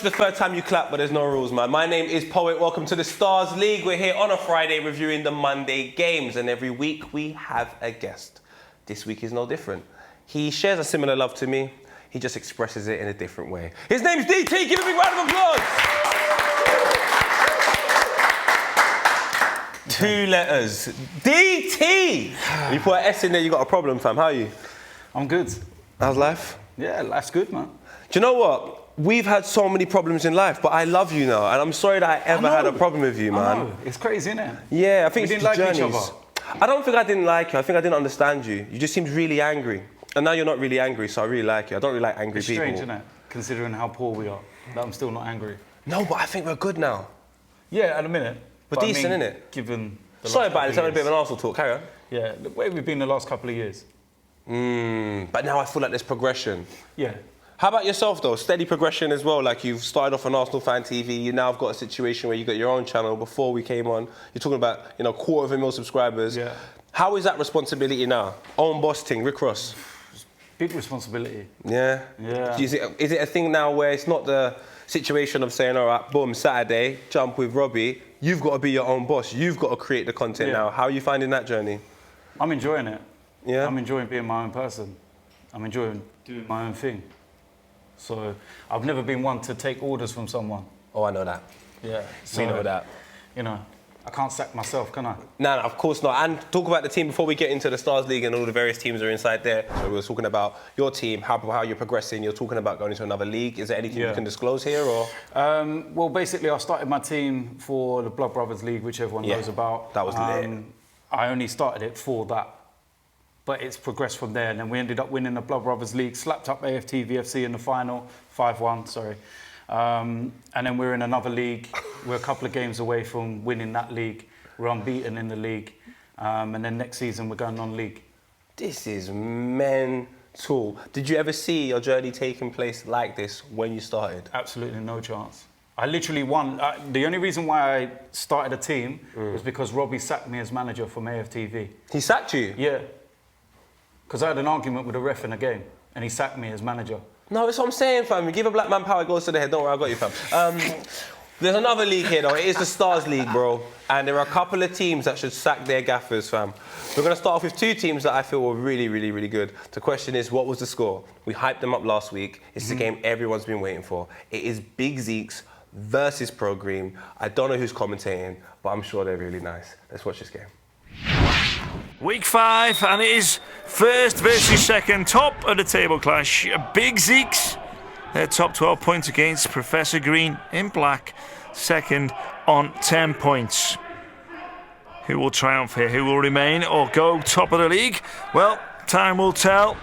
the third time you clap, but there's no rules, man. My name is Poet. Welcome to the Starz League. We're here on a Friday reviewing the Monday games, and every week we have a guest. This week is no different. He shares a similar love to me. He just expresses it in a different way. His name's DT. Give him a big round of applause. 2 letters. DT. You put an S in there, you got a problem, fam. How are you? I'm good. How's life? Yeah, life's good, man. Do you know what? We've had so many problems in life, but I love you now, and I'm sorry that I ever had a problem with you, man. I know. It's crazy, isn't it? Yeah, I think we it's didn't like journeys. each other. I don't think I didn't like you. I think I didn't understand you. You just seemed really angry. And now you're not really angry, so I really like you. I don't really like angry people. It's strange, isn't it? Considering how poor we are, that I'm still not angry. No, but I think we're good now. Yeah, at a minute. We're decent, innit? Given the Sorry last about it, it's couple having a of bit of years. an Arsenal talk. Carry on. Yeah, the way we've been the last couple of years. But now I feel like there's progression. Yeah. How about yourself, though? Steady progression as well. Like, you've started off on Arsenal Fan TV. You now have got a situation where you got your own channel. Before we came on, you're talking about, 250,000 subscribers. Yeah. How is that responsibility now? Own boss thing, Rick Ross. Big responsibility. Yeah? Yeah. Is it a thing now where it's not the situation of saying, all right, boom, Saturday, jump with Robbie. You've got to be your own boss. You've got to create the content now. How are you finding that journey? I'm enjoying it. Yeah? I'm enjoying being my own person. I'm enjoying doing my own thing. So I've never been one to take orders from someone. Oh, I know that. Yeah. So, We know that. I can't sack myself, can I? No, of course not. And talk about the team before we get into the Starz League and all the various teams that are inside there. So we were talking about your team, how you're progressing. You're talking about going into another league. Is there anything you can disclose here, or? Well, basically, I started my team for the Blood Brothers League, which everyone knows about. That was lit. I only started it for that, but it's progressed from there. And then we ended up winning the Blood Brothers League, slapped up AFT VFC in the final, 5-1, sorry. And then we're in another league. We're a couple of games away from winning that league. We're unbeaten in the league. And then next season, we're going non-league. This is mental. Did you ever see your journey taking place like this when you started? Absolutely no chance. I literally won. The only reason why I started a team was because Robbie sacked me as manager from AFTV. He sacked you? Yeah. Because I had an argument with a ref in a game, and he sacked me as manager. No, that's what I'm saying, fam. You give a black man power, it goes to the head. Don't worry, I got you, fam. There's another league here, though. It is the Starz League, bro. And there are a couple of teams that should sack their gaffers, fam. We're going to start off with 2 teams that I feel were really, really, really good. The question is, what was the score? We hyped them up last week. It's the game everyone's been waiting for. It is Big Zeeks versus Pro Green. I don't know who's commentating, but I'm sure they're really nice. Let's watch this game. Week 5, and it is first versus second, top of the table clash. Big Zeeks, their top 12 points against Professor Green in black, second on 10 points. Who will triumph here? Who will remain or go top of the league? Well, time will tell.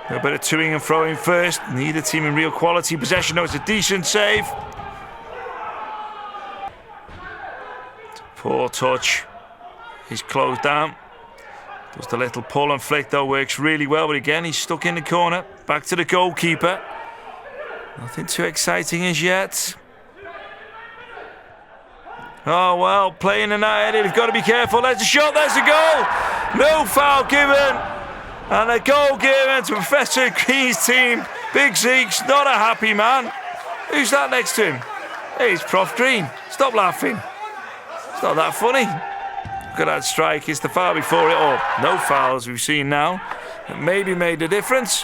A bit of toing and throwing first. Neither team in real quality possession. No, it's a decent save. Poor touch. He's closed down. Does the little pull and flick though, works really well, but again he's stuck in the corner. Back to the goalkeeper. Nothing too exciting as yet. Oh well, playing the night, they've got to be careful. There's a shot, there's a goal! No foul given. And a goal given to Professor Green's team. Big Zeeks, not a happy man. Who's that next to him? Hey, it's Prof Green. Stop laughing. It's not that funny. Look at that strike. It's the foul before it. Or no fouls we've seen now. That maybe made a difference.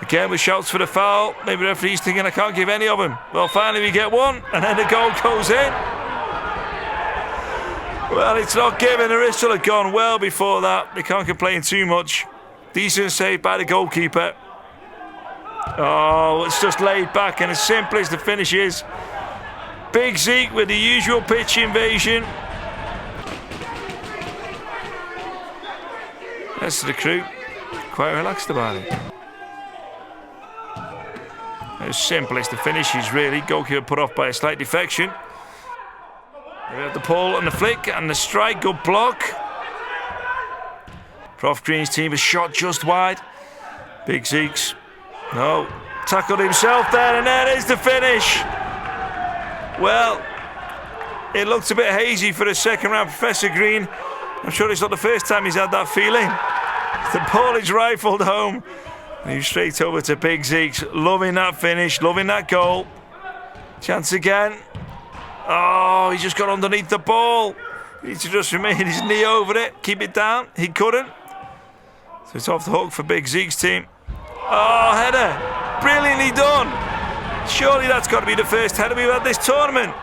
Again with shouts for the foul. Maybe the referee's thinking I can't give any of them. Well, finally we get one. And then the goal goes in. Well, it's not given. The whistle had gone well before that. They can't complain too much. Decent save by the goalkeeper. Oh, it's just laid back and as simple as the finish is. Big Zeke with the usual pitch invasion. The rest of the crew quite relaxed about it. As simple as the finish is really. Goalkeeper put off by a slight defection. We have the pull and the flick and the strike. Good block. Prof Green's team has shot just wide. Big Zeeks. No. Tackled himself there, and there is the finish. Well, it looked a bit hazy for the second round. Professor Green, I'm sure it's not the first time he's had that feeling. The ball is rifled home. Moves straight over to Big Zeeks. Loving that finish, loving that goal. Chance again. Oh, he just got underneath the ball. He needs to just remain his knee over it. Keep it down. He couldn't. So it's off the hook for Big Zeeks' team. Oh, header. Brilliantly done. Surely that's got to be the first header we've had this tournament.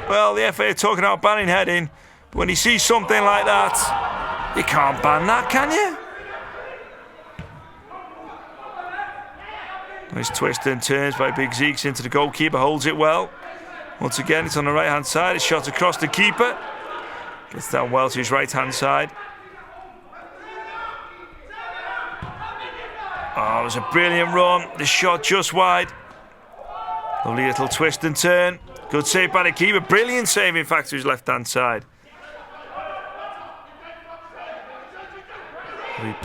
Well, the FA are talking about banning heading. But when you see something like that, you can't ban that, can you? Nice twist and turns by Big Zeeks into the goalkeeper, holds it well. Once again, it's on the right-hand side. It's shot across the keeper. Gets down well to his right-hand side. Oh, it was a brilliant run. The shot just wide. Lovely little twist and turn. Good save by the keeper. Brilliant save, in fact, to his left-hand side.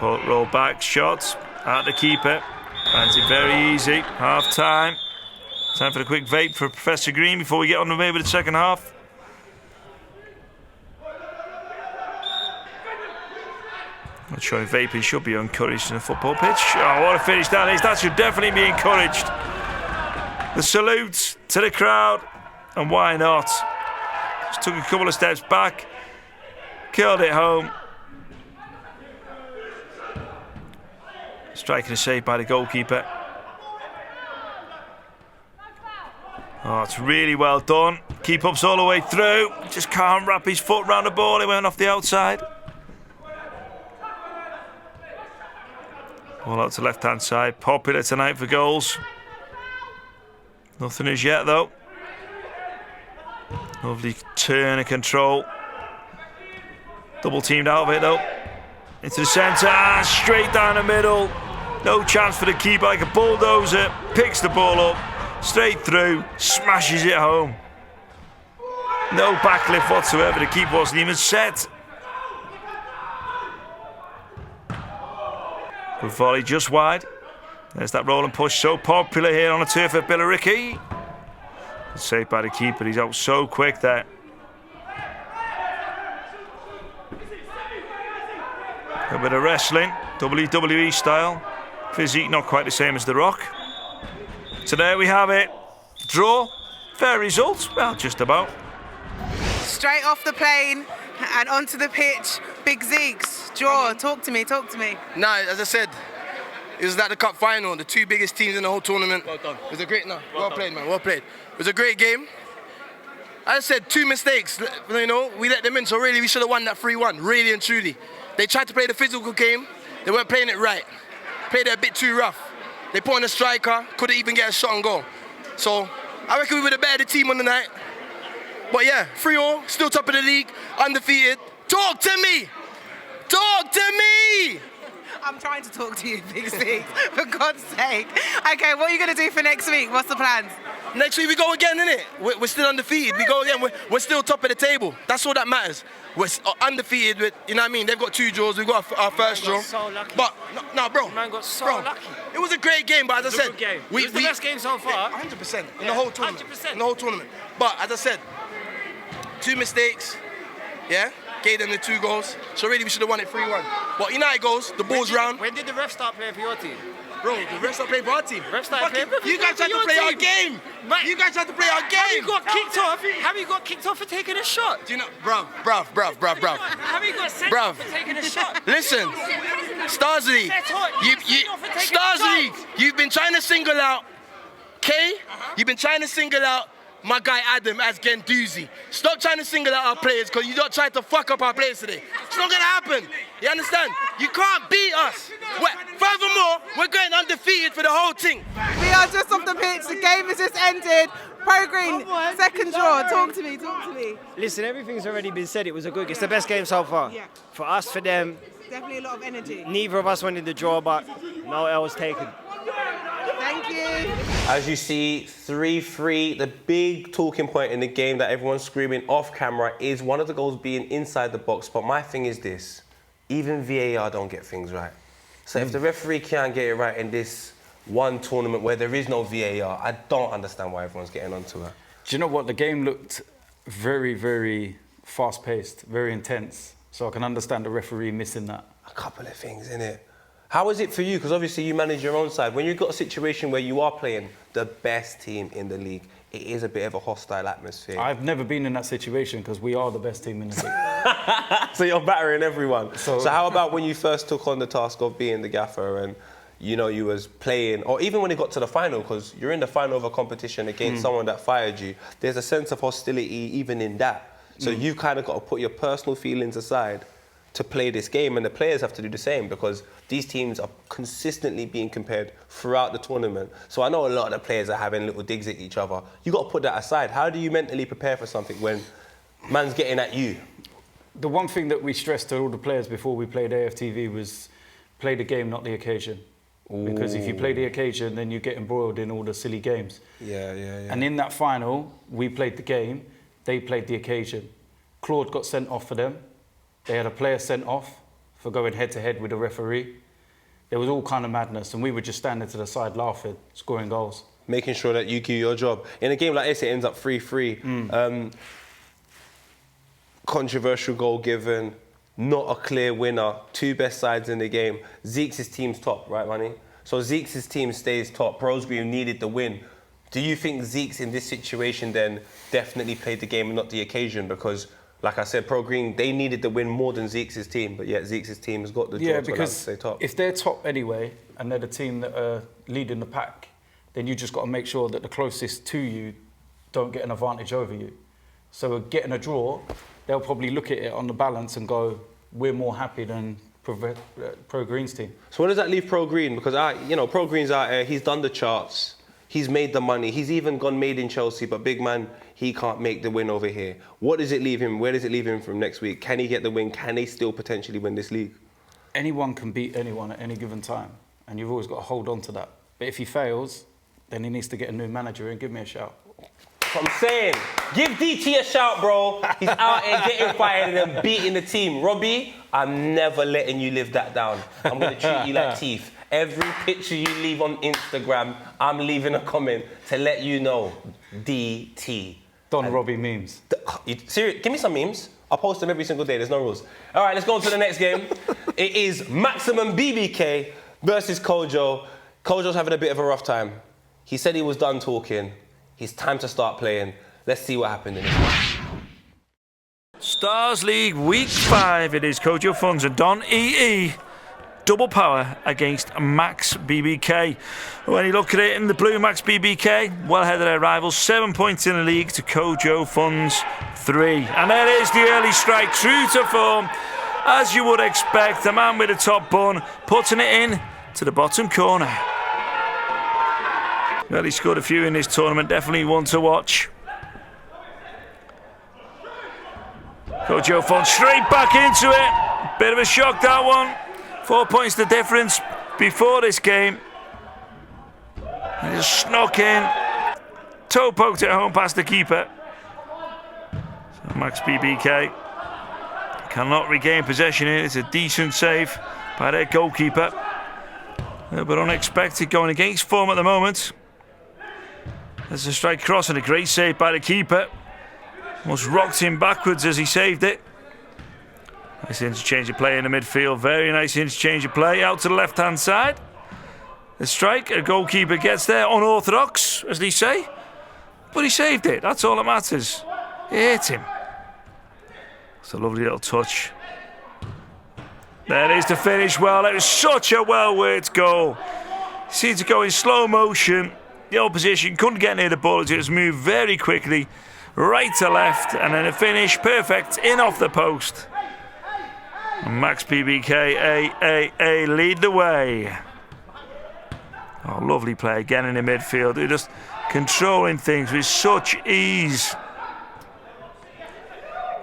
Roll back, shots at the keeper. Finds it very easy. Half time. Time for a quick vape for Professor Green before we get on the way with the second half. Not sure if vaping should be encouraged in a football pitch. Oh, what a finish that is. That should definitely be encouraged. The salute to the crowd. And why not? Just took a couple of steps back. Killed it home. Striking a save by the goalkeeper. Oh, it's really well done. Keep ups all the way through. Just can't wrap his foot round the ball. It went off the outside. All out to left-hand side. Popular tonight for goals. Nothing as yet, though. Lovely turn and control. Double teamed out of it, though. Into the centre. Straight down the middle. No chance for the keeper, like a bulldozer. Picks the ball up, straight through, smashes it home. No backlift whatsoever. The keeper wasn't even set. Good volley just wide. There's that roll and push, so popular here on the turf at Billericay. Good save by the keeper. He's out so quick there. A bit of wrestling, WWE style. Physique not quite the same as The Rock. So there we have it. Draw. Fair result. Well, just about. Straight off the plane and onto the pitch. Big Zeeks. Draw. Talk to me. Nah, as I said, it was like the cup final. The two biggest teams in the whole tournament. Well done. It was a great, well played, man. Well played. It was a great game. As I said, two mistakes. You know, we let them in, so really we should have won that 3-1. Really and truly. They tried to play the physical game. They weren't playing it right. Played it a bit too rough. They put on a striker, couldn't even get a shot on goal. So I reckon we were the better team on the night. But yeah, 3-0, still top of the league, undefeated. Talk to me! Talk to me! I'm trying to talk to you, Big Zeeks, for God's sake. Okay, what are you going to do for next week? What's the plans? Next week we go again, innit? We're still undefeated. We go again. We're still top of the table. That's all that matters. We're undefeated with, you know what I mean? They've got 2 draws. We've got our first draw. So lucky. But no, bro. Man got so lucky. It was a great game, but as I said, it was the best game so far. 100% in the whole tournament. 100%. In the whole tournament. But as I said, 2 mistakes. Yeah. Gave them the 2 goals. So really we should have won it 3-1. But United goes. The ball's round. When did the ref start playing for your team? Bro, the refs are playing for our team. Refs started playing for you guys had to play our game. Mate, you guys had to play our game. Have you got kicked off? Have you got kicked off for taking a shot? Do you know, bruv. Have you got sent off for taking a shot? Listen, Starz League. Starz League. You've been trying to single out K. You've been trying to single out my guy Adam as Gendouzi. Stop trying to single out our players because you don't try to fuck up our players today. It's not gonna happen. You understand? You can't beat us. Furthermore, we're going undefeated for the whole thing. We are just off the pitch. The game has just ended. Pro Green, second draw. Talk to me. Listen, everything's already been said. It was a good game. It's the best game so far. Yeah. For us, for them. Definitely a lot of energy. Neither of us wanted the draw, but no L was taken. Thank you. As you see, 3-3. The big talking point in the game that everyone's screaming off camera is one of the goals being inside the box. But my thing is this, even VAR don't get things right. So if the referee can't get it right in this one tournament where there is no VAR, I don't understand why everyone's getting onto it. Do you know what? The game looked very, very fast-paced, very intense. So I can understand the referee missing that. A couple of things, innit? How is it for you? Because obviously you manage your own side. When you've got a situation where you are playing the best team in the league, it is a bit of a hostile atmosphere. I've never been in that situation because we are the best team in the league. So you're battering everyone. So how about when you first took on the task of being the gaffer and you know you was playing, or even when it got to the final, because you're in the final of a competition against someone that fired you, there's a sense of hostility even in that. So you've kind of got to put your personal feelings aside to play this game, and the players have to do the same because these teams are consistently being compared throughout the tournament. So I know a lot of the players are having little digs at each other. You got to put that aside. How do you mentally prepare for something when man's getting at you? The one thing that we stressed to all the players before we played AFTV was play the game, not the occasion. Because if you play the occasion, then you get embroiled in all the silly games. Yeah. And in that final, we played the game, they played the occasion. Claude got sent off for them. They had a player sent off for going head-to-head with a referee. There was all kind of madness, and we were just standing to the side laughing, scoring goals. Making sure that you do your job. In a game like this, it ends up 3-3. Controversial goal given, not a clear winner, two best sides in the game. Zeeks' team's top, right, Manny? So Zeeks' team stays top. Pros Green needed the win. Do you think Zeeks in this situation then definitely played the game and not the occasion? Because, like I said, Pro Green, they needed the win more than Zeeks' team, but yet Zeeks' team has got the draw to allow them to stay top. If they're top anyway, and they're the team that are leading the pack, then you just got to make sure that the closest to you don't get an advantage over you. So getting a draw, they'll probably look at it on the balance and go, we're more happy than Pro Green's team. So what does that leave Pro Green? Because Pro Green's out here, he's done the charts, he's made the money, he's even gone made in Chelsea, but big man, he can't make the win over here. What does it leave him? Where does it leave him from next week? Can he get the win? Can they still potentially win this league? Anyone can beat anyone at any given time, and you've always got to hold on to that. But if he fails, then he needs to get a new manager and give me a shout. That's what I'm saying. Give DT a shout, bro. He's out here getting fired and beating the team. Robbie, I'm never letting you live that down. I'm going to treat you like teeth. Every picture you leave on Instagram, I'm leaving a comment to let you know. DT. Robbie memes. Serious? Give me some memes. I'll post them every single day. There's no rules. All right, let's go on to the next game. It is MaxBBK versus Kojo. Kojo's having a bit of a rough time. He said he was done talking. It's time to start playing. Let's see what happened in this match. Starz League Week 5. It is Kojo Funds and Don EE. Double power against MaxBBK. When you look at it in the blue, MaxBBK, well ahead of their rivals, 7 points in the league to Kojo Funds 3. And there is the early strike, true to form. As you would expect, the man with the top bun putting it in to the bottom corner. Well, he scored a few in this tournament, definitely one to watch. Kojo Funds straight back into it. Bit of a shock, that one. 4 points the difference before this game. He just snuck in. Toe poked it home past the keeper. So MaxBBK cannot regain possession here. It's a decent save by their goalkeeper. But unexpected going against form at the moment. There's a strike cross and a great save by the keeper. Almost rocked him backwards as he saved it. Nice interchange of play in the midfield. Very nice interchange of play out to the left-hand side. The strike, a goalkeeper gets there. Unorthodox, as they say. But he saved it. That's all that matters. It hit him. It's a lovely little touch. There it is to finish well. It was such a well-worked goal. Seemed to go in slow motion. The opposition couldn't get near the ball as it was moved very quickly. Right to left. And then a finish. Perfect. In off the post. MaxBBK lead the way. Oh, lovely play again in the midfield. They're just controlling things with such ease.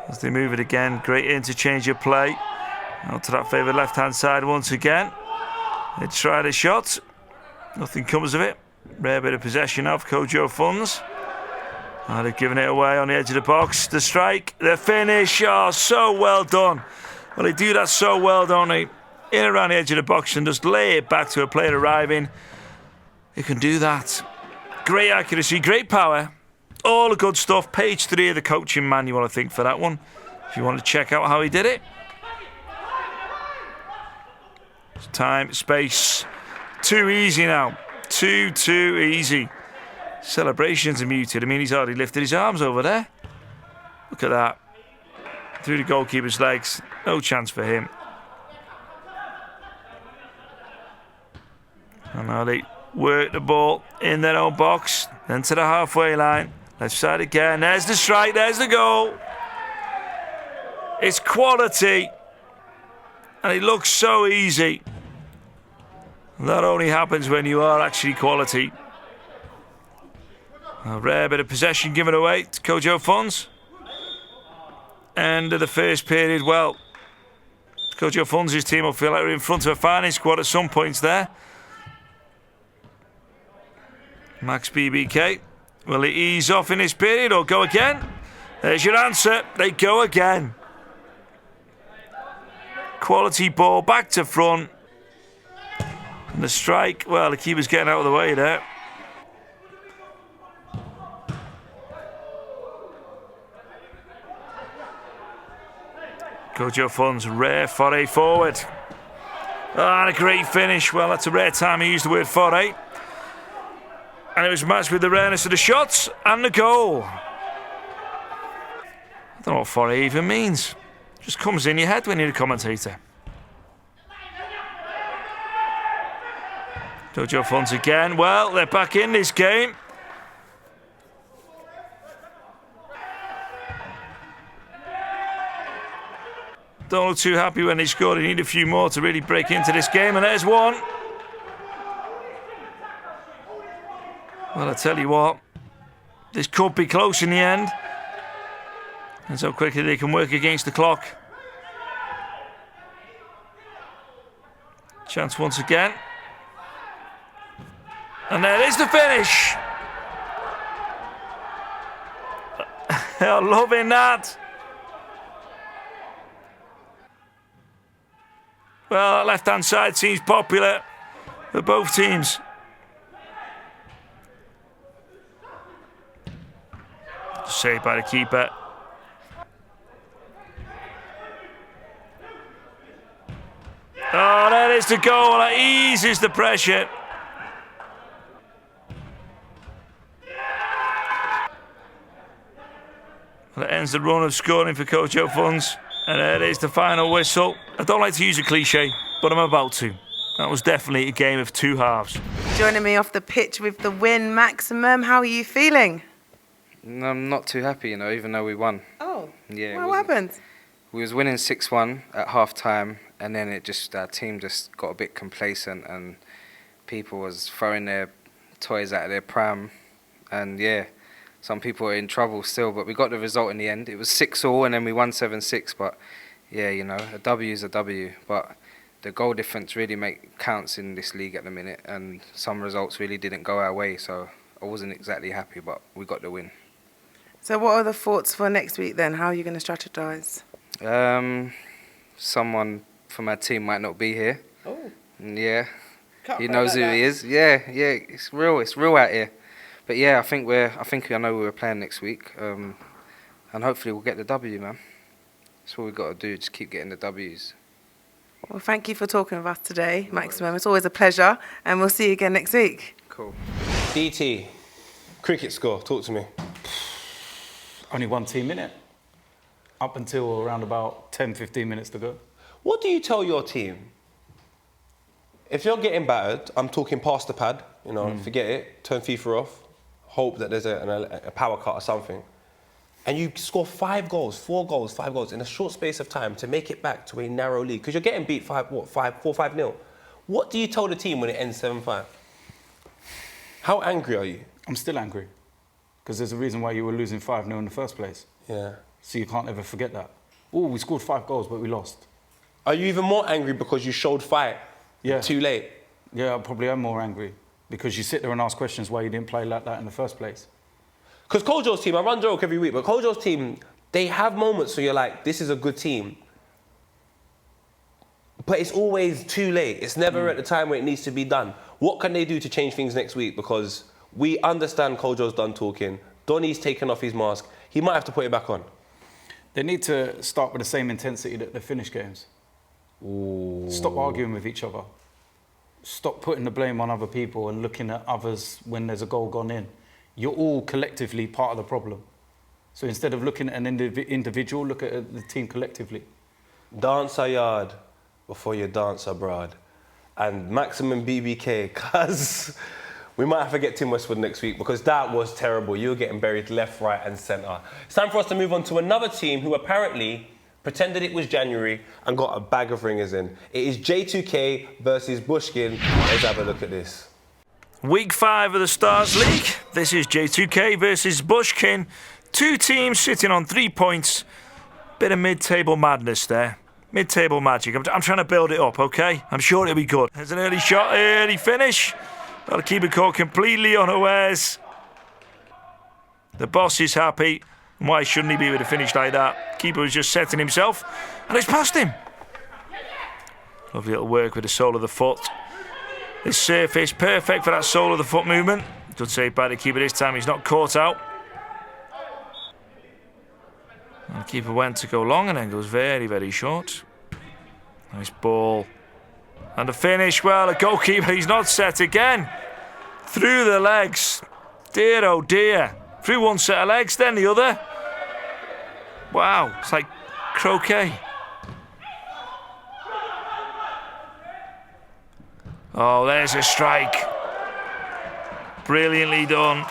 As they move it again, great interchange of play. Out to that favoured left-hand side once again. They tried a shot. Nothing comes of it. Rare bit of possession of Kojo Funds. Oh, they've given it away on the edge of the box. The strike, the finish. Oh, so well done. Well, they do that so well, don't they? In around the edge of the box and just lay it back to a player arriving. They can do that. Great accuracy, great power. All the good stuff. Page 3 of the coaching manual, I think, for that one. If you want to check out how he did it. Time, space. Too easy now. Too easy. Celebrations are muted. I mean, he's hardly lifted his arms over there. Look at that. Through the goalkeeper's legs. No chance for him. And now they work the ball in their own box. Then to the halfway line. Left side again. There's the strike. There's the goal. It's quality. And it looks so easy. That only happens when you are actually quality. A rare bit of possession given away to Kojo Funds. End of the first period. Well, Kojo Funds' team will feel like we're in front of a fighting squad at some points there. MaxBBK. Will they ease off in this period or go again? There's your answer. They go again. Quality ball back to front. And the strike, well, the keeper's getting out of the way there. Kojo Funds, rare foray forward. Ah, and a great finish. Well, that's a rare time he used the word foray. And it was matched with the rareness of the shots and the goal. I don't know what foray even means. Just comes in your head when you're a commentator. Kojo Funds again. Well, they're back in this game. Don't look too happy when they scored. They need a few more to really break into this game. And there's one. Well, I tell you what, this could be close in the end. And so quickly they can work against the clock. Chance once again. And there is the finish. I'm loving that. Well, that left-hand side seems popular for both teams. Saved by the keeper. Oh, there is the goal. That eases the pressure. Well, that ends the run of scoring for Kojo Funds. And there is the final whistle. I don't like to use a cliche, but I'm about to. That was definitely a game of two halves. Joining me off the pitch with the win, Maximum. How are you feeling? I'm not too happy, you know, even though we won. Oh, yeah. Well, what happened? We was winning 6-1 at half time, and then our team just got a bit complacent, and people was throwing their toys out of their pram, and yeah, some people were in trouble still, but we got the result in the end. It was 6-6, and then we won 7-6, but yeah, you know, a W is a W, but the goal difference really counts in this league at the minute, and some results really didn't go our way, so I wasn't exactly happy, but we got the win. So what are the thoughts for next week then? How are you going to strategise? Someone from our team might not be here. Oh. Yeah. He knows who he is. Yeah, it's real out here. But yeah, I think I know we're playing next week. And hopefully we'll get the W, man. That's what we've got to do, just keep getting the W's. Well, thank you for talking with us today, Maximum. It's always a pleasure, and we'll see you again next week. Cool. DT, cricket score, talk to me. Only one team in it. Up until around about 10, 15 minutes to go. What do you tell your team? If you're getting battered, I'm talking past the pad, you know, forget it, turn FIFA off, hope that there's a power cut or something. And you score 5 goals, 4 goals, 5 goals in a short space of time to make it back to a narrow lead. Because you're getting beat 4-5-0. What do you tell the team when it ends 7-5? How angry are you? I'm still angry. Because there's a reason why you were losing 5-0 in the first place. Yeah. So you can't ever forget that. Oh, we scored 5 goals, but we lost. Are you even more angry because you showed fight too late? Yeah, I probably am more angry. Because you sit there and ask questions why you didn't play like that in the first place. Because Kojo's team, I run joke every week, but Kojo's team, they have moments where you're like, this is a good team. But it's always too late. It's never at the time where it needs to be done. What can they do to change things next week? Because we understand Kojo's done talking. Donny's taken off his mask. He might have to put it back on. They need to start with the same intensity that they finish games. Stop arguing with each other. Stop putting the blame on other people and looking at others when there's a goal gone in. You're all collectively part of the problem. So instead of looking at an individual, look at the team collectively. Dance a yard before you dance abroad. And maximum BBK, cuz we might have to get Tim Westwood next week because that was terrible. You were getting buried left, right and centre. It's time for us to move on to another team who apparently pretended it was January and got a bag of ringers in. It is J2K versus Bushkin. Let's have a look at this. Week 5 of the Starz League. This is J2K versus Bushkin. 2 teams sitting on 3 points. Bit of mid-table madness there. Mid-table magic. I'm trying to build it up, okay? I'm sure it'll be good. There's an early shot, early finish. Got to keep it caught completely unawares. The boss is happy. Why shouldn't he be able to finish like that? Keeper was just setting himself, and it's past him. Lovely little work with the sole of the foot. This surface, perfect for that sole of the foot movement. Good save by the keeper this time, he's not caught out. And the keeper went to go long and then goes very, very short. Nice ball. And the finish, well, the goalkeeper, he's not set again. Through the legs. Dear, oh dear. Through one set of legs, then the other. Wow, it's like croquet. Oh, there's a strike. Brilliantly done.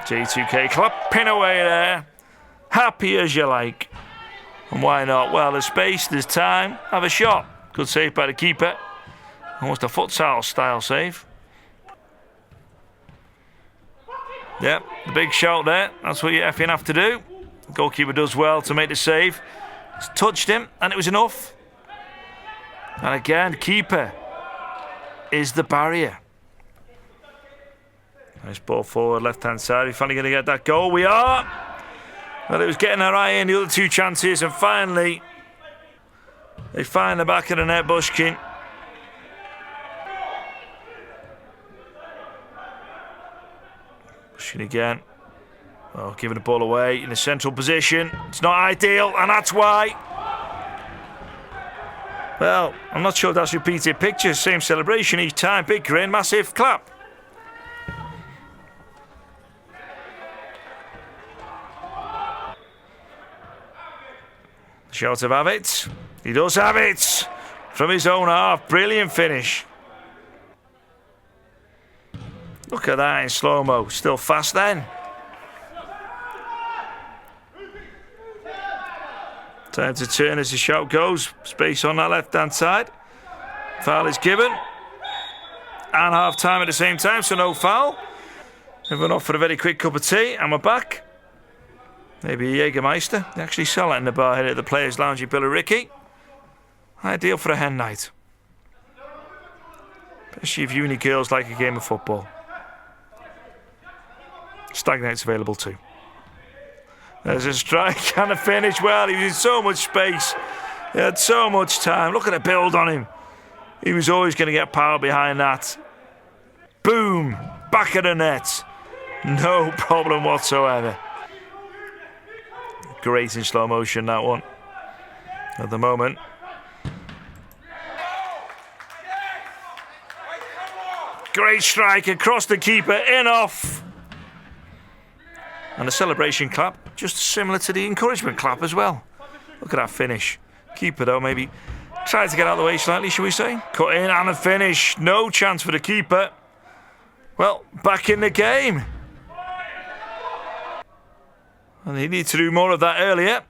J2K clapping away there. Happy as you like. And why not? Well, there's space, there's time. Have a shot. Good save by the keeper. Almost a futsal style save. Yep, the big shout there. That's what you effing have to do. The goalkeeper does well to make the save. It's touched him, and it was enough. And again, keeper is the barrier. Nice ball forward, left-hand side. We're finally going to get that goal. We are. Well, it was getting our eye in the other 2 chances, and finally, they find the back of the net, Bushkin. Bushkin again. Oh, giving the ball away in the central position. It's not ideal, and that's why. Well, I'm not sure that's repeated pictures. Same celebration each time. Big grin, massive clap. Shot of have it. He does have it. From his own half. Brilliant finish. Look at that in slow-mo. Still fast then. Time to turn as the shot goes. Space on that left-hand side. Foul is given. And half-time at the same time, so no foul. Everyone off for a very quick cup of tea, and we're back. Maybe a Jägermeister. They actually sell it in the bar here at the Players' Lounge in Billericay. Ideal for a hen night. Especially if uni girls like a game of football. Stag night's available too. There's a strike and a finish. Well, he was in so much space. He had so much time. Look at the build on him. He was always going to get power behind that. Boom! Back of the net. No problem whatsoever. Great in slow motion, that one. At the moment. Great strike across the keeper, in off. And a celebration clap, just similar to the encouragement clap as well. Look at that finish. Keeper though, maybe tried to get out of the way slightly, shall we say? Cut in and a finish. No chance for the keeper. Well, back in the game. And he needed to do more of that earlier.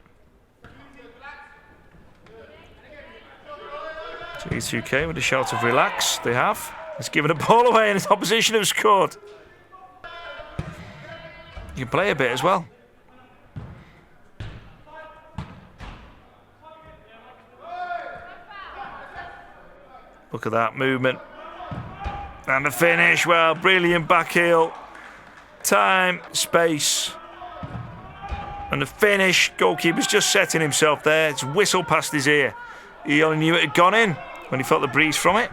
J2K with a shout of relax. They have. It's given a ball away and his opposition have scored. You can play a bit as well. Look at that movement. And the finish. Well, brilliant back heel. Time, space. And the finish, goalkeeper's just setting himself there. It's whistled past his ear. He only knew it had gone in when he felt the breeze from it.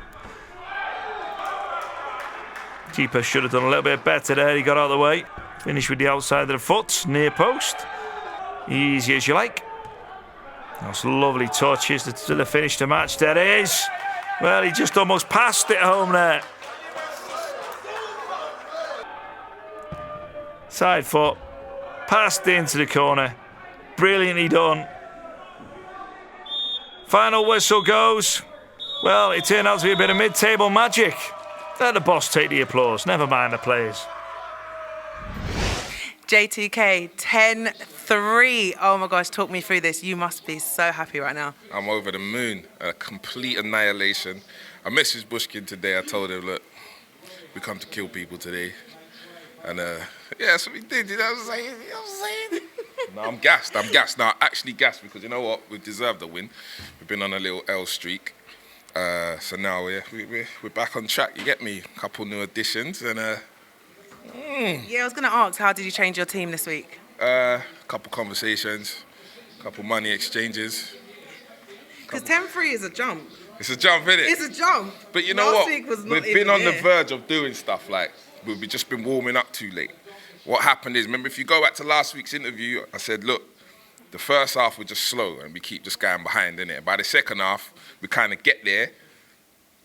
Keeper should have done a little bit better there. He got out of the way. Finish with the outside of the foot, near post. Easy as you like. That's lovely touches to the finish to match. There it is. Well, he just almost passed it home there. Side foot, passed into the corner. Brilliantly done. Final whistle goes. Well, it turned out to be a bit of mid-table magic. Let the boss take the applause, never mind the players. J2K, 10-3. Oh my gosh, talk me through this. You must be so happy right now. I'm over the moon, a complete annihilation. I messaged Bushkin today, I told him, look, we come to kill people today. And yeah, that's what we did, you know what I'm saying? No, I'm gassed. No, actually gassed, because you know what? We deserved the win. We've been on a little L streak. So now we're back on track, you get me? A couple new additions and Yeah, I was going to ask, how did you change your team this week? couple conversations, couple money exchanges. Because 10-3 is a jump. It's a jump, isn't it? It's a jump. But you know Last what? week was not We've even been on the here. verge of doing stuff like we've just been warming up too late. What happened is, remember, if you go back to last week's interview, I said, look, the first half was just slow and we keep just going behind, innit? By the second half, we kind of get there,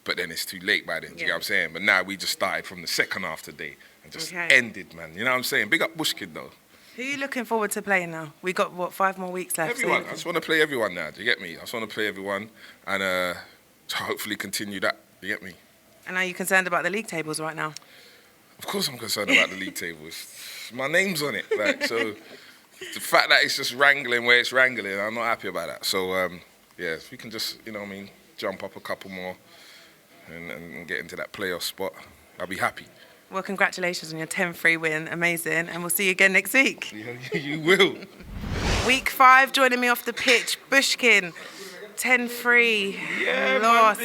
but then it's too late by then, do you get what I'm saying? But now we just started from the second half today and just ended, man. You know what I'm saying? Big up Bushkin, though. Who are you looking forward to playing now? We got, what, 5 more weeks left? Everyone. I just want to play everyone now, do you get me? I just want to play everyone and hopefully continue that, do you get me? And are you concerned about the league tables right now? Of course I'm concerned about the league tables. My name's on it, like, so the fact that it's just wrangling where it's wrangling, I'm not happy about that. So, yeah, if we can just, you know what I mean, jump up a couple more and get into that playoff spot, I'll be happy. Well, congratulations on your 10-3 win. Amazing. And we'll see you again next week. You will. Week 5, joining me off the pitch, Bushkin. 10-3 loss.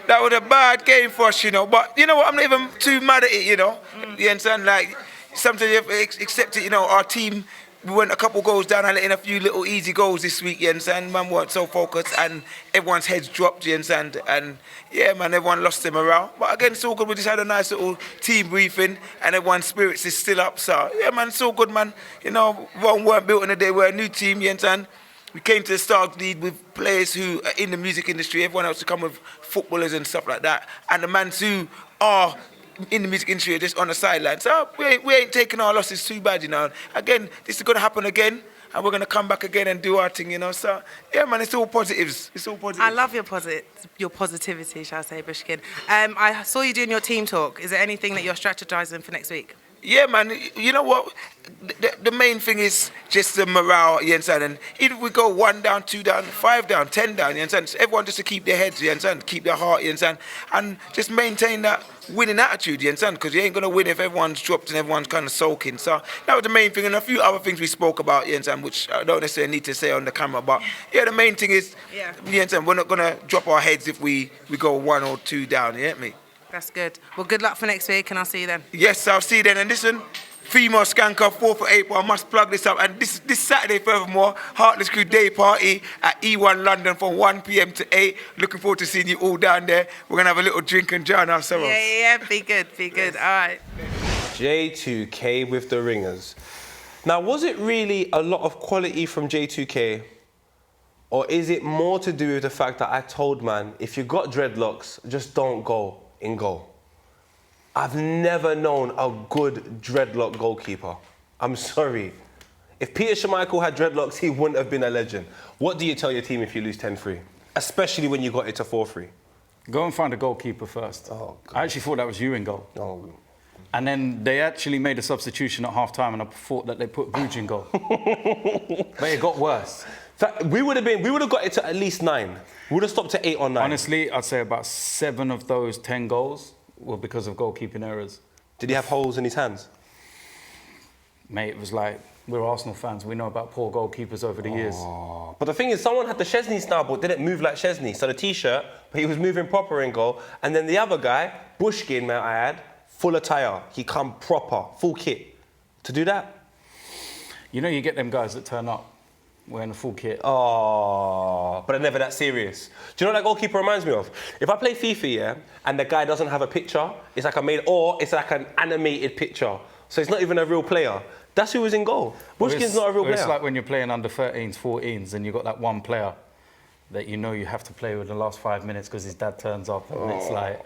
That was a bad game for us, you know. But you know what? I'm not even too mad at it, you know. You understand? Like, sometimes you have to accept it, you know. Our team, we went a couple goals down and letting a few little easy goals this week, you understand? Man weren't so focused and everyone's heads dropped, you understand? And yeah, man, everyone lost their morale. But again, it's all good. We just had a nice little team briefing and everyone's spirits is still up. So yeah, man, it's all good, man. You know, Rome weren't built in a day. We're a new team, you understand? We came to the Starz League with players who are in the music industry. Everyone else to come with footballers and stuff like that. And the mans who are in the music industry are just on the sideline. So we ain't taking our losses too bad, you know. Again, this is going to happen again. And we're going to come back again and do our thing, you know. So, yeah, man, it's all positives. It's all positive. I love your positivity, shall I say, Bushkin. I saw you doing your team talk. Is there anything that you're strategizing for next week? Yeah, man, you know what? The main thing is just the morale, you understand? And even if we go 1 down, 2 down, 5 down, 10 down, you understand? Everyone just to keep their heads, you understand? Keep their heart, you understand? And just maintain that winning attitude, you understand? Because you ain't going to win if everyone's dropped and everyone's kind of sulking. So that was the main thing. And a few other things we spoke about, you understand, which I don't necessarily need to say on the camera. But yeah, the main thing is, you understand, we're not going to drop our heads if we go 1 or 2 down, you get me? That's good. Well, good luck for next week, and I'll see you then. Yes, I'll see you then. And listen, female skanker, 4th of April, I must plug this up. And this Saturday, furthermore, Heartless Crew Day Party at E1 London from 1 p.m. to 8. Looking forward to seeing you all down there. We're going to have a little drink and drown ourselves. Yeah, be good. All right. J2K with the ringers. Now, was it really a lot of quality from J2K? Or is it more to do with the fact that I told man, if you got dreadlocks, just don't go in goal? I've never known a good dreadlock goalkeeper. I'm sorry. If Peter Schmeichel had dreadlocks, he wouldn't have been a legend. What do you tell your team if you lose 10-3? Especially when you got it to 4-3. Go and find a goalkeeper first. Oh, God. I actually thought that was you in goal. Oh. And then they actually made a substitution at half-time and I thought that they put Buj in goal. But it got worse. We would have got it to at least 9. We would have stopped at 8 or 9. Honestly, I'd say about 7 of those 10 goals were because of goalkeeping errors. Did he have holes in his hands? Mate, it was like, we're Arsenal fans. We know about poor goalkeepers over the years. But the thing is, someone had the Chesney style but didn't move like Chesney. So the T-shirt, but he was moving proper in goal. And then the other guy, Bushkin, may I add, full attire. He come proper, full kit. To do that? You know, you get them guys that turn up wearing a full kit. Oh, but they're never that serious. Do you know what that goalkeeper reminds me of? If I play FIFA, yeah, and the guy doesn't have a picture, it's like it's like an animated picture. So it's not even a real player. That's who was in goal. Bushkin's not a real player. It's like when you're playing under 13s, 14s, and you've got that one player that you know you have to play with the last 5 minutes because his dad turns up and it's like...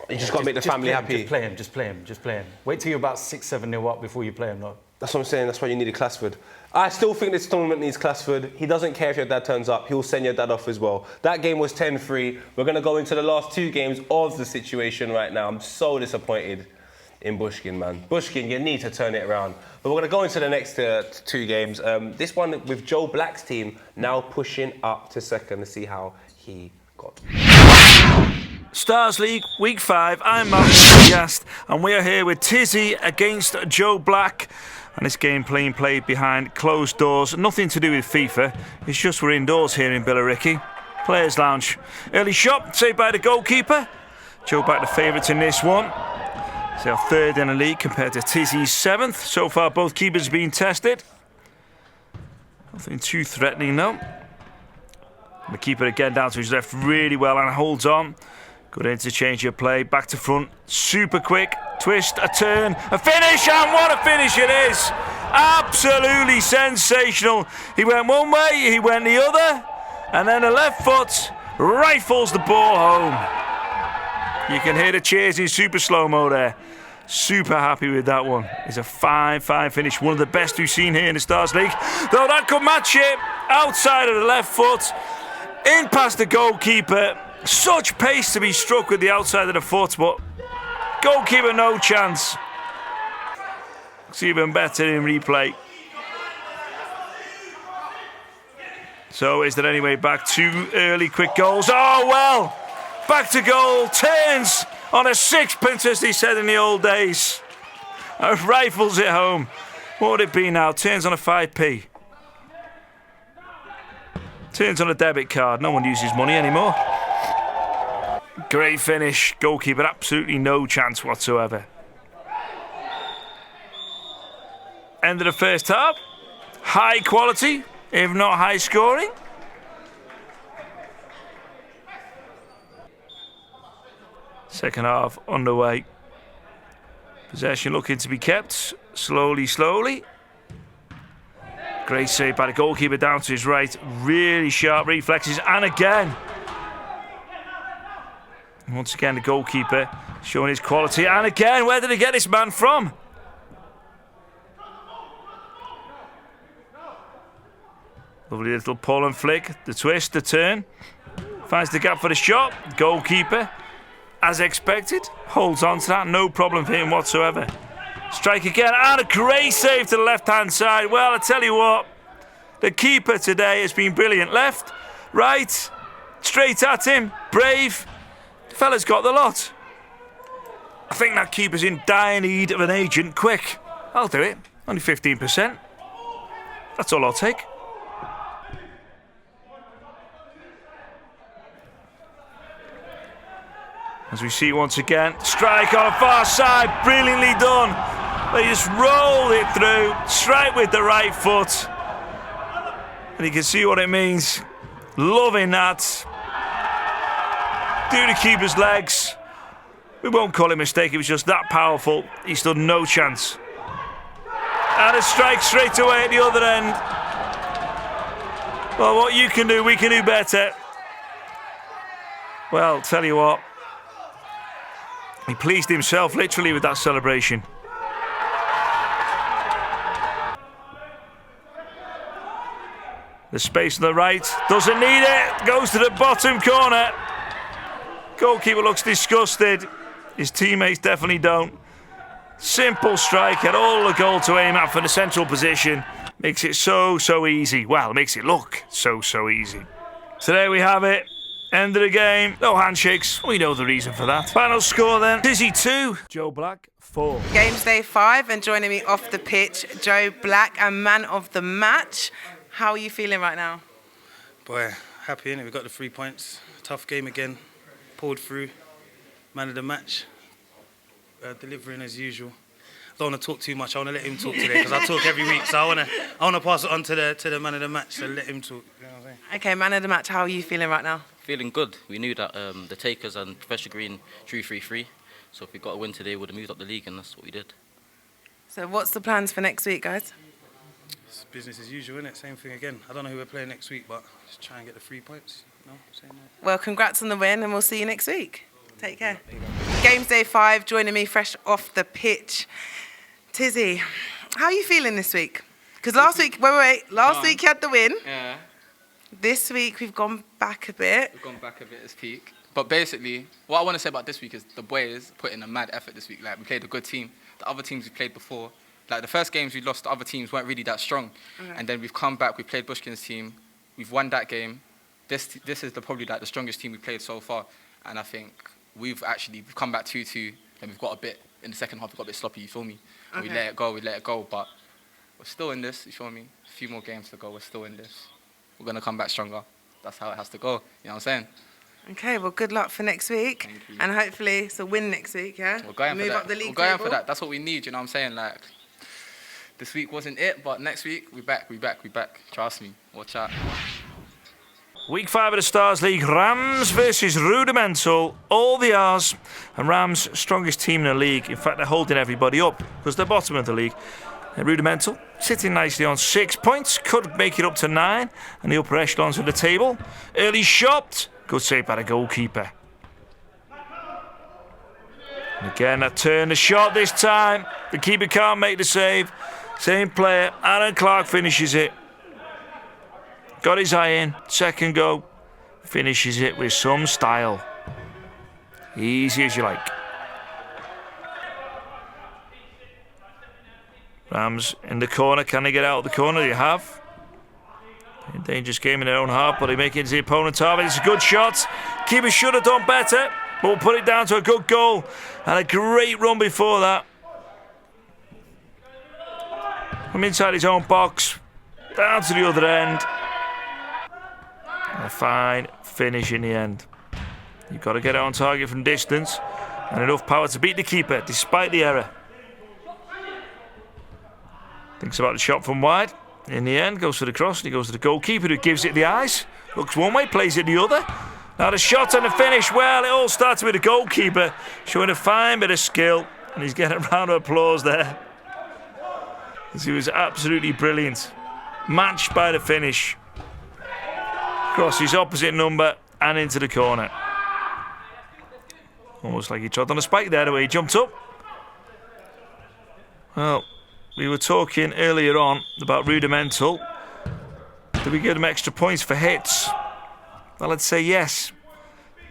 You just got to make the family happy. Just play him. Wait till you're about 6-7-0 up before you play him, though. That's what I'm saying. That's why you need a Classford. I still think this tournament needs Classford. He doesn't care if your dad turns up. He'll send your dad off as well. That game was 10-3. We're going to go into the last 2 games of the situation right now. I'm so disappointed in Bushkin, man. Bushkin, you need to turn it around. But we're going to go into the next 2 games. This one with Joe Black's team now pushing up to second to see how he got. Starz League, Week 5. I'm MaxBBK, and we are here with Tizzy against Joe Black. And this game played behind closed doors. Nothing to do with FIFA. It's just we're indoors here in Billericay. Players' Lounge. Early shot, saved by the goalkeeper. Joe Black the favourites in this one. It's our 3rd in the league compared to Tizzy's 7th. So far, both keepers have been tested. Nothing too threatening, though. The keeper again down to his left really well and holds on. Good interchange of play, back to front, super quick, twist, a turn, a finish, and what a finish it is! Absolutely sensational. He went one way, he went the other, and then the left foot rifles the ball home. You can hear the cheers in super slow-mo there. Super happy with that one. It's a 5-5 finish, one of the best we've seen here in the Starz League. Though that could match it, outside of the left foot, in past the goalkeeper. Such pace to be struck with the outside of the foot, but goalkeeper no chance. It's even better in replay. So is there anyway back 2 early quick goals? Oh well, back to goal, turns on a 6-pence as they said in the old days. Rifles it home. What would it be now? Turns on a 5p. Turns on a debit card. No one uses money anymore. Great finish. Goalkeeper absolutely no chance whatsoever. End of the first half. High quality, if not high scoring. Second half underway. Possession looking to be kept. Slowly. Great save by the goalkeeper down to his right. Really sharp reflexes. And again. Once again, the goalkeeper showing his quality. And again, where did he get this man from? Lovely little pull and flick. The twist, the turn. Finds the gap for the shot. Goalkeeper, as expected, holds on to that. No problem for him whatsoever. Strike again. And a great save to the left-hand side. Well, I tell you what, the keeper today has been brilliant. Left, right, straight at him. Brave. Fella's got the lot. I think that keeper's in dire need of an agent. Quick. I'll do it. Only 15%. That's all I'll take. As we see once again, strike on the far side. Brilliantly done. They just roll it through. Strike with the right foot. And you can see what it means. Loving that. Do the keeper's legs. We won't call it a mistake, it was just that powerful. He stood no chance. And a strike straight away at the other end. Well, what you can do, we can do better. Well, tell you what. He pleased himself literally with that celebration. The space on the right, doesn't need it, goes to the bottom corner. Goalkeeper looks disgusted. His teammates definitely don't. Simple strike, had all the goal to aim at for the central position. Makes it so easy. Well, makes it look so easy. So there we have it. End of the game. No handshakes. We know the reason for that. Final score then. Tizzy 2, Joe Black 4. Games day 5, and joining me off the pitch, Joe Black, and man of the match. How are you feeling right now? Boy, happy, innit? We got the 3 points. Tough game again. Pulled through. Man of the match. Delivering as usual. I don't want to talk too much. I want to let him talk today because I talk every week. So I want to pass it on to the man of the match. So let him talk. You know what I'm saying? Okay, man of the match. How are you feeling right now? Feeling good. We knew that the Takers and Professor Green drew 3-3. So if we got a win today, we would have moved up the league, and that's what we did. So what's the plans for next week, guys? It's business as usual, innit? Same thing again. I don't know who we're playing next week, but just try and get the 3 points. No, say no. Well, congrats on the win, and we'll see you next week. Take care. Games day 5, joining me fresh off the pitch. Tizzy, how are you feeling this week? Because last week, last week you had the win. Yeah. This week we've gone back a bit. We've gone back a bit as peak. But basically, what I want to say about this week is the boys put in a mad effort this week. Like, we played a good team. The other teams we played before, like the first games we lost, the other teams weren't really that strong. Okay. And then we've come back, we played Bushkin's team, we've won that game. This is probably like the strongest team we've played so far. And I think we've come back 2-2, and we've got a bit, in the second half, we got a bit sloppy, you feel me? And we let it go, but we're still in this, you feel me? A few more games to go, we're still in this. We're going to come back stronger. That's how it has to go, you know what I'm saying? Okay, well, good luck for next week. Thank you. And hopefully it's a win next week, yeah? We're going Move for that. up the league We're going table. for that. That's what we need, you know what I'm saying? Like, this week wasn't it, but next week, we back. Trust me, watch out. Week 5 of the Starz League, Ramz versus Rudimental, all the R's, and Ramz, strongest team in the league. In fact, they're holding everybody up because they're bottom of the league. And Rudimental sitting nicely on 6 points, could make it up to 9, and the upper echelons of the table. Early shot, good save by the goalkeeper. And again, a turn, a shot this time. The keeper can't make the save. Same player, Aaron Clark finishes it. Got his eye in, second go, finishes it with some style. Easy as you like. Ramz in the corner, can they get out of the corner? They have. In dangerous game in their own half, but they make it to the opponent's half. It's a good shot. Keeper should have done better, but we'll put it down to a good goal. And a great run before that. From inside his own box, down to the other end. And a fine finish in the end. You've got to get it on target from distance, and enough power to beat the keeper, despite the error. Thinks about the shot from wide. In the end, goes for the cross, and he goes to the goalkeeper, who gives it the eyes. Looks one way, plays it the other. Now the shot and the finish, well, it all started with the goalkeeper, showing a fine bit of skill, and he's getting a round of applause there. Because he was absolutely brilliant. Matched by the finish. Across his opposite number, and into the corner. Almost like he trod on a spike there, the way he jumped up. Well, we were talking earlier on about Rudimental. Do we give them extra points for hits? Well, I'd say yes.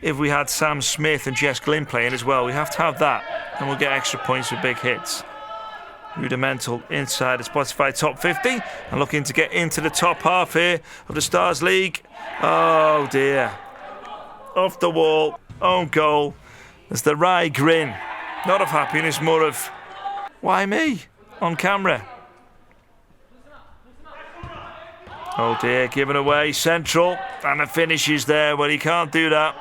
If we had Sam Smith and Jess Glynn playing as well, we have to have that, and we'll get extra points for big hits. Rudimental inside the Spotify top 50 and looking to get into the top half here of the Starz League. Oh dear. Off the wall, own goal. There's the wry grin. Not of happiness, more of, why me? On camera. Oh dear, given away, central, and the finish is there, but he can't do that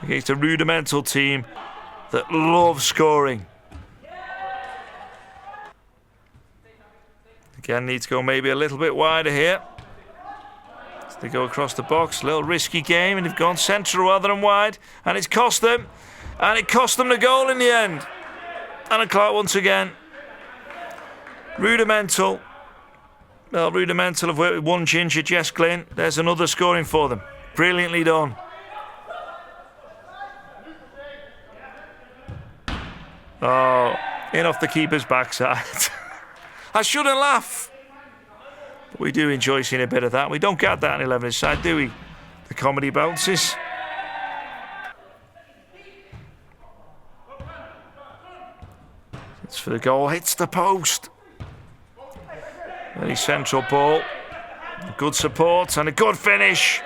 against a Rudimental team that love scoring. Again, need to go maybe a little bit wider here. As they go across the box, a little risky game, and they've gone central rather than wide, and it's cost them, and it cost them the goal in the end. Aaron Clark once again. Rudimental. Well, Rudimental have worked with one ginger, Jess Glynn. There's another scoring for them. Brilliantly done. Oh, in off the keeper's backside. I shouldn't laugh. But we do enjoy seeing a bit of that. We don't get that on 11's side, do we? The comedy bounces. It's for the goal. Hits the post. Very central ball. Good support and a good finish.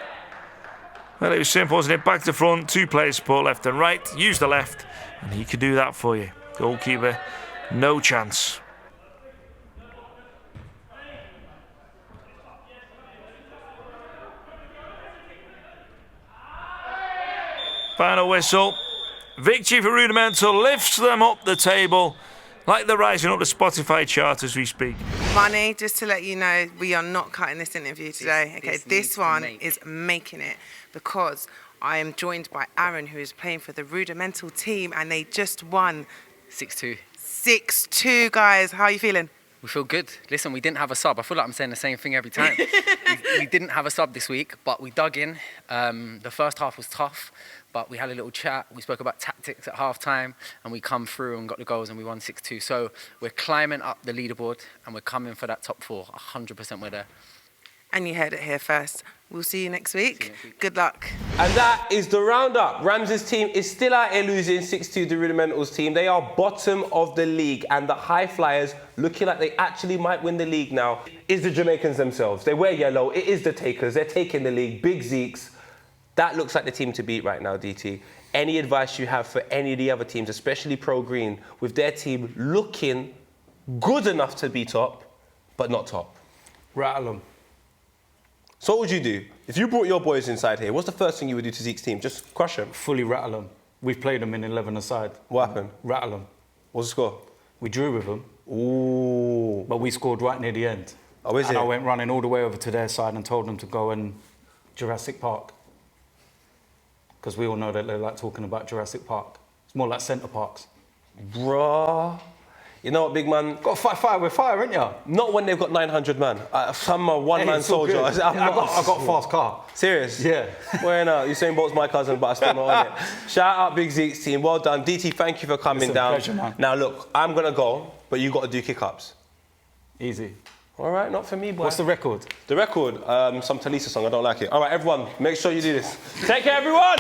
Well, it was simple, wasn't it? Back to front, two players support left and right. Use the left, and he can do that for you. Goalkeeper, no chance. Final whistle. Victory for Rudimental lifts them up the table like they're rising up the Spotify chart as we speak. Money, just to let you know, we are not cutting this interview today. Okay, this one is making it because I am joined by Aaron, who is playing for the Rudimental team, and they just won 6-2. 6-2, guys. How are you feeling? We feel good. Listen, we didn't have a sub. I feel like I'm saying the same thing every time. we didn't have a sub this week, but we dug in. The first half was tough, but we had a little chat. We spoke about tactics at half-time, and we come through and got the goals, and we won 6-2. So we're climbing up the leaderboard, and we're coming for that top 4. 100% we're there. And you heard it here first. We'll see you next week. Good luck. And that is the roundup. Ramz's team is still out here losing 6-2 to Rudimental's team. They are bottom of the league, and the High Flyers looking like they actually might win the league now is the Jamaicans themselves. They wear yellow. It is the Takers. They're taking the league. Big Zeeks. That looks like the team to beat right now, DT. Any advice you have for any of the other teams, especially Pro Green, with their team looking good enough to be top, but not top? Rattle them. So what would you do? If you brought your boys inside here, what's the first thing you would do to Zeke's team? Just crush them? Fully rattle them. We've played them in 11 aside. What happened? Rattle them. What's the score? We drew with them. Ooh. But we scored right near the end. Oh, is it? And I went running all the way over to their side and told them to go in Jurassic Park. Because we all know that they like talking about Jurassic Park. It's more like Centre Parks. Bruh. You know what, big man? Got to fight fire with fire, ain't ya? Not when they've got 900 man. I'm a one-man soldier. I got a fast car. Serious? Yeah. Well, no, Usain Bolt's my cousin, but I'm still not on it. Shout out Big Zeke's team. Well done. DT, thank you for coming down. Pleasure, man. Now, look, I'm going to go, but you got to do kick-ups. Easy. All right, not for me, boy. What's the record? The record? Some Talisa song. I don't like it. All right, everyone, make sure you do this. Take care, everyone.